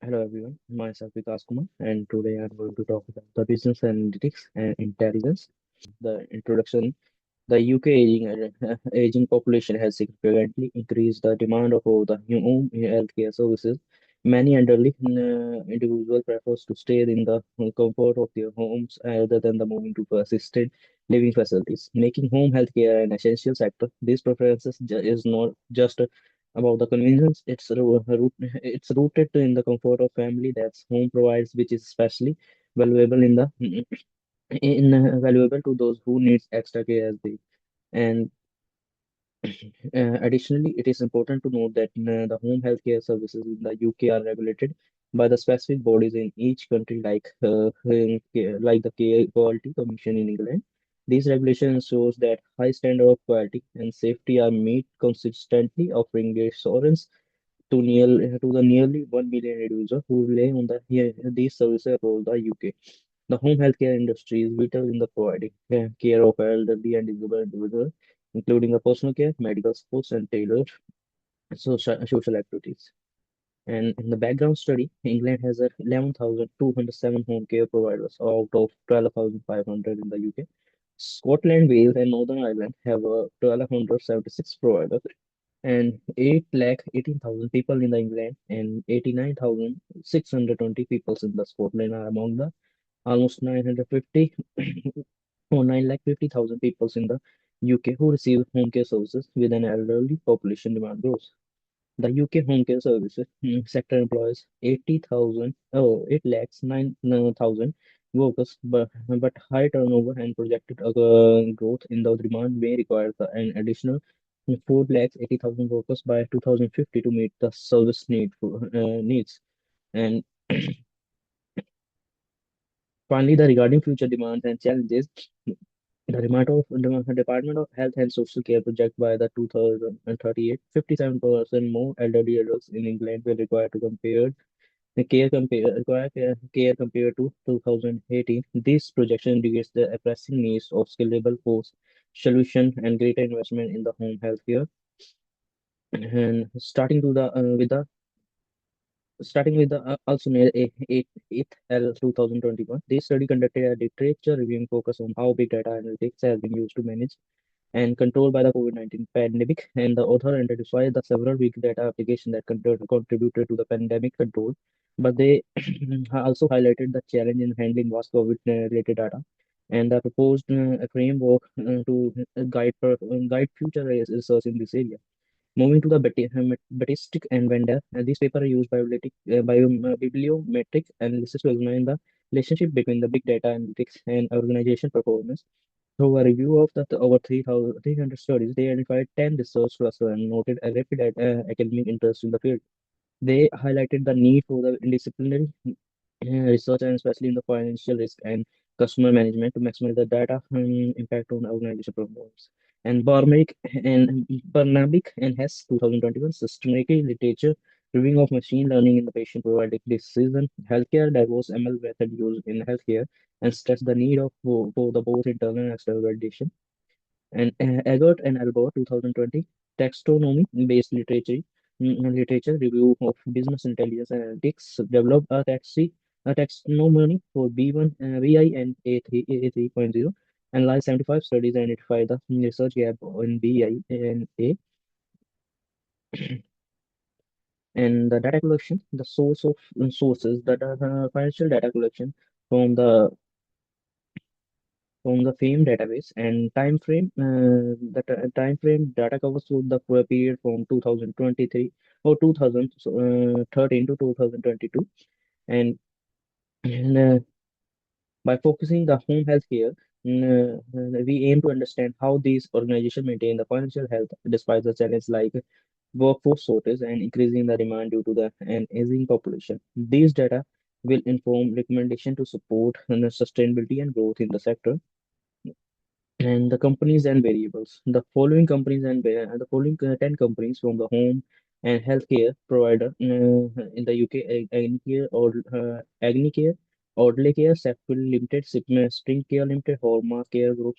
Hello everyone, myself Vikas Kumar, and today I'm going to talk about the business analytics and intelligence. The introduction. The UK aging population has significantly increased the demand for the home healthcare services. Many elderly individuals prefer to stay in the comfort of their homes rather than the moving to assisted living facilities, making home healthcare an essential sector. These preferences is not just about the convenience; it's rooted in the comfort of family that home provides, which is especially valuable valuable to those who need extra care as they and additionally, it is important to note that the home healthcare services in the UK are regulated by the specific bodies in each country, like the Care Quality Commission in England. These regulations ensures that high standard of quality and safety are met consistently, offering reassurance to the nearly 1 million individuals who rely on these services across the UK. The home healthcare industry is vital in the providing care of elderly and disabled individuals, including the personal care, medical supports, and tailored social activities. And in the background study, England has 11,207 home care providers out of 12,500 in the UK. Scotland, Wales, and Northern Ireland have 1,276 providers, and 8 lakh 18,000 people in the England and 89,620 people in the Scotland are among the almost 950 or 9 lakh 50,000 people in the UK who receive home care services with an elderly population demand growth. The UK home care services sector employs 8 lakhs 9,000 workers, but high turnover and projected growth in the demand may require an additional 4 lakhs 80,000 workers by 2050 to meet the service needs. And finally, the regarding future demands and challenges, the Department of Health and Social Care project by the 2038, 57% more elderly adults in England will require to compare the require care compared to 2018. This projection indicates the pressing needs of scalable force solution and greater investment in the home healthcare. And starting with the also near 8th L 2021, this study conducted a literature reviewing focus on how big data analytics has been used to manage and controlled by the COVID-19 pandemic, and the author identified the several big data applications that contributed to the pandemic control. But they also highlighted the challenge in handling vast COVID-related data and the proposed framework to guide future research in this area. Moving to the Batistic and Vendor, this paper used bibliometric analysis to examine the relationship between the big data analytics and organization performance. Through a review of over 3,300 studies, they identified 10 research clusters and noted a rapid academic interest in the field. They highlighted the need for the interdisciplinary research, and especially in the financial risk and customer management, to maximize the data impact on organization performance. And Barnabic and Hess 2021 systematic literature reviewing of machine learning in the patient providing decision healthcare diverse ML method used in healthcare and stress the need for the both internal and external validation. And Eggert and Albert 2020 taxonomy-based literature review of business intelligence analytics developed a taxonomy for B1, BI, and A3.0, analyzed 75 studies and identified the research gap in BI and A, and the data collection, the source of sources, financial data collection from the FAME database and time frame data covers the period from 2023 or 2013 to 2022, and, and by focusing the home health care, we aim to understand how these organizations maintain the financial health despite the challenge like workforce shortage and increasing the demand due to an aging population. These data will inform recommendation to support sustainability and growth in the sector. And the companies and variables. The following 10 companies from the home and healthcare provider in the UK: Agnicare, Audley Care, Sheffield Limited, Spring Care Limited, Hallmark Care Group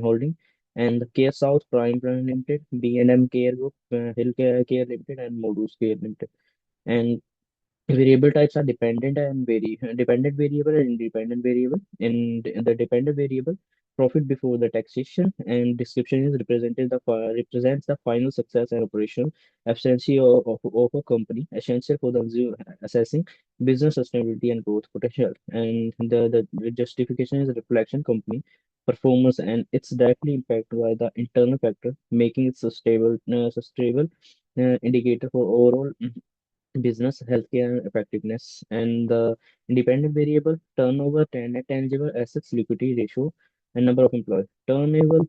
Holding, and the Care South Prime Limited, B&M Care Group, Care Limited, and Modus Care Limited. And Variable types are dependent variable and independent variable. In the dependent variable, profit before the taxation and description is represents the final success and operational efficiency of a company, essential for the assessing business sustainability and growth potential. And the justification is a reflection company performance and it's directly impacted by the internal factor, making it sustainable indicator for overall business, healthcare, and effectiveness, and the independent variable turnover, net tangible assets, liquidity ratio, and number of employees. Turnover,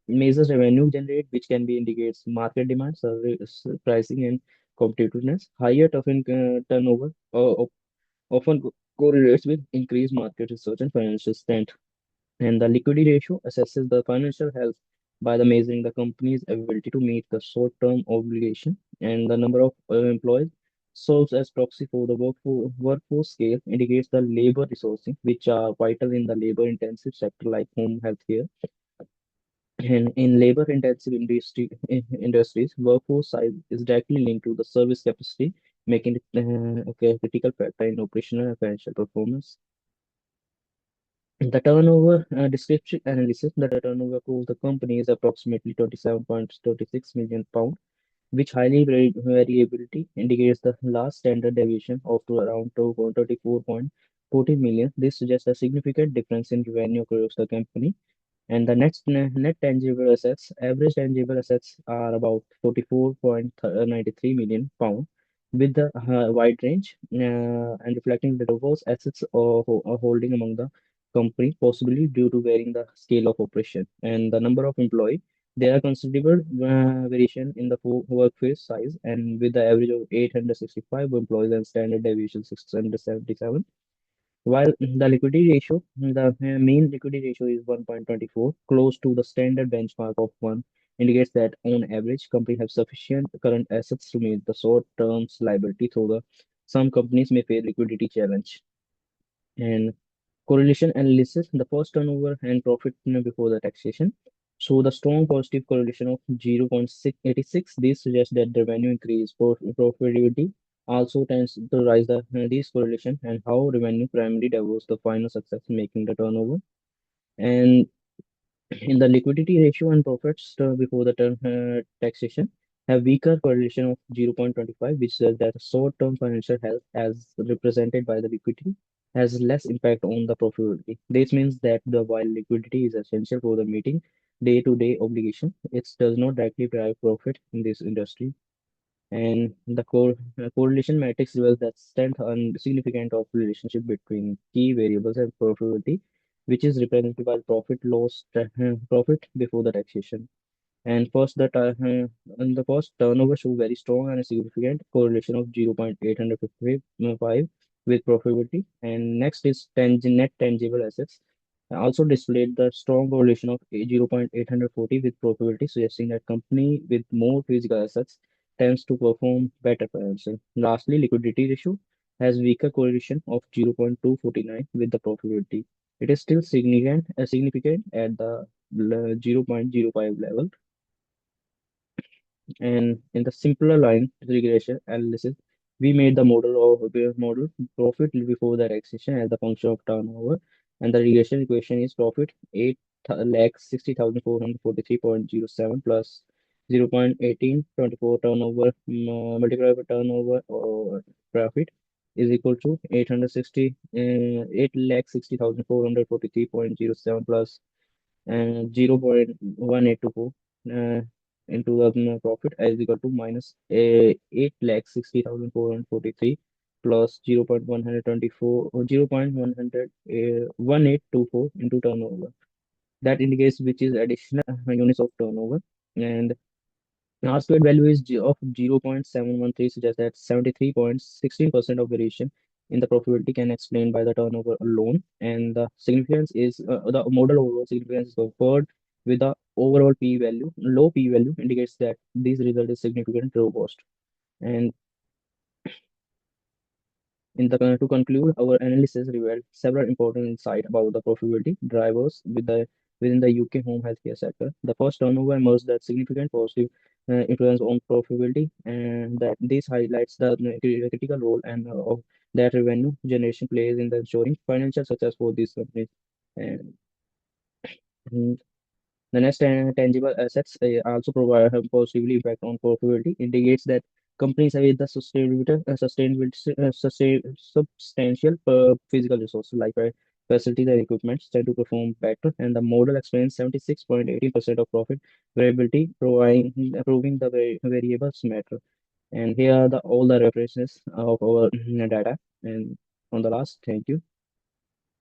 measures revenue generate, which can be indicates market demand, service pricing, and competitiveness. Higher turnover often correlates with increased market research and financial strength. And the liquidity ratio assesses the financial health by the measuring the company's ability to meet the short-term obligation, and the number of employees serves as proxy for the workforce scale, indicates the labor resourcing, which are vital in the labor-intensive sector like home healthcare. And in labor-intensive industries, workforce size is directly linked to the service capacity, making it a critical factor in operational and financial performance. The turnover description analysis, the turnover of the company is approximately 27.36 million pound, which highly variability indicates the last standard deviation of to around 34.14 million. This suggests a significant difference in revenue across the company. And the net tangible assets, average tangible assets are about 44.93 million pound, with the wide range and reflecting the diverse assets of holding among the company, possibly due to varying the scale of operation and the number of employee. There are considerable variation in the workforce size, and with the average of 865 employees and standard deviation 677. While the liquidity ratio, the mean liquidity ratio is 1.24, close to the standard benchmark of 1, indicates that on average, companies have sufficient current assets to meet the short-term liability, though some companies may face liquidity challenge. And correlation analysis, the first turnover and profit before the taxation. So the strong positive correlation of 0.686, this suggests that the revenue increase for profitability also tends to rise this correlation and how revenue primarily develops the final success in making the turnover. And in the liquidity ratio and profits before the taxation have weaker correlation of 0.25, which says that short-term financial health, as represented by the liquidity, has less impact on the profitability. This means that the while liquidity is essential for the meeting day-to-day obligation, it does not directly drive profit in this industry. And the correlation matrix reveals that strength and significant of relationship between key variables and profitability, which is represented by profit before the taxation. And and the first turnover show very strong and a significant correlation of 0.855 with profitability. And next is net tangible assets. Also displayed the strong correlation of 0.840 with profitability, suggesting that company with more physical assets tends to perform better financial. Lastly, liquidity ratio has weaker correlation of 0.249 with the profitability. It is still significant at the 0.05 level. And in the simpler line regression analysis, we made the model profit before the taxation as the function of turnover, and the regression equation is profit 8,60,443.07 plus 0.1824 turnover multiplied by turnover or profit is equal to 8,60,443.07 plus and 0.1824 uh, into the profit as equal to minus 8,60,443 plus 0.124 or 0.1824 into turnover. That indicates which is additional units of turnover. And R squared value is of 0.713 suggests that 73.16% of variation in the probability can explain by the turnover alone. And the significance is the model overall significance is compared with the overall p value. Low p value indicates that this result is significantly robust. And to conclude, our analysis revealed several important insights about the profitability drivers within the UK home healthcare sector. The first turnover emerged that significant positive influence on profitability, and that this highlights the critical role and of that revenue generation plays in the ensuring financial success for these companies. And mm, the next tangible assets also provide a positive impact on profitability, indicates that companies have the substantial physical resources like facilities and equipment tend to perform better, and the model explains 76.18% of profit variability, proving the variables matter. And here are all the references of our data. And on the last, thank you.